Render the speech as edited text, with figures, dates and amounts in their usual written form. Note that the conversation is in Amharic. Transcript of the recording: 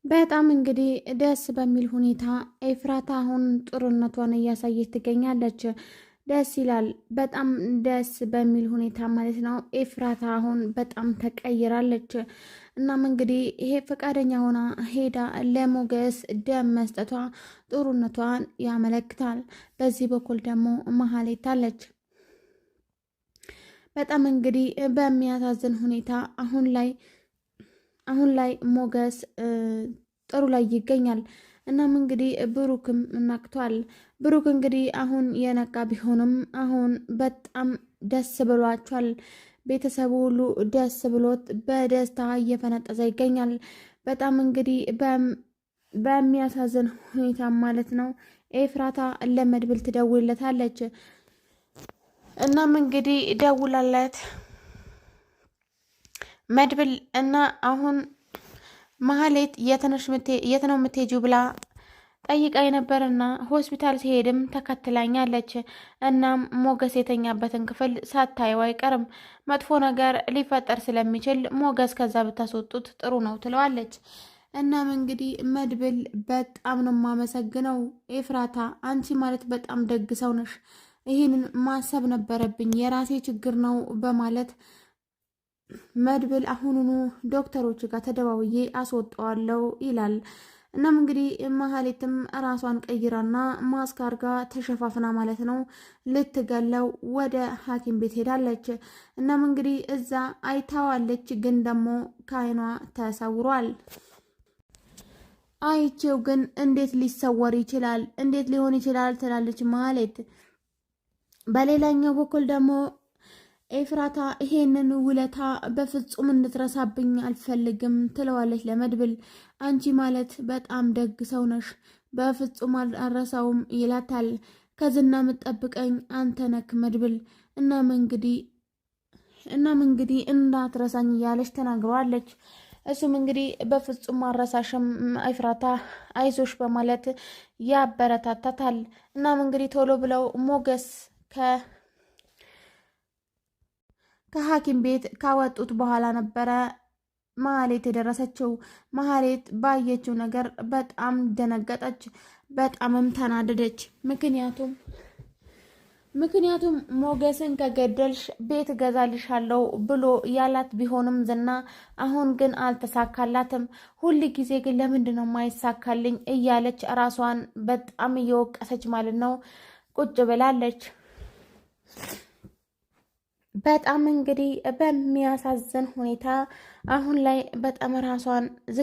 በጣም እንግዲህ ደስ በሚል ሁኔታ ኤፍራታ አሁን ጥሩነቷን እያሳየች ትገኛለች። ደስ ይላል። በጣም ደስ በሚል ሁኔታ ማለት ነው። ኤፍራታ አሁን በጣም ተቀይራለች። እናም እንግዲህ ይሄ ፈቃደኛ ሆና ሄዳ ለሞገስ ደም መስጠቷ ጥሩነቷን ያመለክታል። በዚህ በኩል ደግሞ መሀሌት አለች። በጣም እንግዲህ በሚያሳዝን ሁኔታ አሁን ላይ ሞገስ ጥሩ ላይ ይገኛል። እናም እንግዲህ ብሩክም ነቅቷል። ብሩክ እንግዲህ አሁን የነቃ ቢሆንም አሁን በጣም ደስ ብሏቸዋል። ቤተሰቡ ሁሉ ደስ ብሎት በደስታ እየፈነጠዘ ይገኛል። በጣም እንግዲህ በሚያሳዝን ሁኔታ ማለት ነው። ኤፍራታ ለመድብል ትደውልለታለች። እናም እንግዲህ ደውላለት መድብል እና አሁን መሀሌት የት ነው የምትሄጂው ብላ ጠይቃ ነበርና ሆስፒታል ሲሄድም ተከትላኛለች። እናም ሞገስ የተኛበትን ክፍል ሳታየው አይቀርም። መጥፎ ነገር ሊፈጠር ስለሚችል ሞገስ ከዛ ብታስወጡት ጥሩ ነው ትለዋለች። እናም እንግዲህ መድብል በጣም ነው የማመሰግነው ኤፍራታ፣ አንቺ ማለት በጣም ደግ ሰው ነሽ። ይህንን ማሰብ ነበረብኝ፣ የራሴ ችግር ነው በማለት መድብል አሁኑኑ ዶክተሮች ጋር ተደዋውዬ አስወጣዋለሁ ይላል። እናም እንግዲህ መሀሌትም ራሷን ቀይራና ማስክ አርጋ ተሸፋፍና ማለት ነው ልትገለው ወደ ሐኪም ቤት ሄዳለች። እናም እንግዲህ እዛ አይታዋለች፣ ግን ደግሞ ከዓይኗ ተሰውሯል። አይቼው ግን እንዴት ሊሰወር ይችላል? እንዴት ሊሆን ይችላል? ትላለች መሀሌት። በሌላኛው በኩል ደግሞ ኤፍራታ ይሄንን ውለታ በፍጹም እንድትረሳብኝ አልፈልግም ትለዋለች ለመድብል። አንቺ ማለት በጣም ደግ ሰው ነሽ፣ በፍጹም አልረሳውም ይላታል። ከዝና የምትጠብቀኝ አንተ ነክ መድብል። እናም እንግዲህ እንዳትረሳኝ እያለች ተናግረዋለች። እሱም እንግዲህ በፍጹም አረሳሽም ኤፍራታ አይዞሽ በማለት ያበረታታታል። እናም እንግዲህ ቶሎ ብለው ሞገስ ከሐኪም ቤት ካወጡት በኋላ ነበረ መሀሌት የደረሰችው። መሀሌት ባየችው ነገር በጣም ደነገጠች፣ በጣምም ተናደደች። ምክንያቱም ሞገስን ከገደልሽ ቤት እገዛልሻለሁ ብሎ ያላት ቢሆንም ዝና አሁን ግን አልተሳካላትም። ሁል ጊዜ ግን ለምንድን ነው የማይሳካልኝ እያለች ራሷን በጣም እየወቀሰች ማለት ነው ቁጭ ብላለች። በጣም እንግዲህ በሚያሳዝን ሁኔታ አሁን ላይ በጣም ራሷን ዝቅ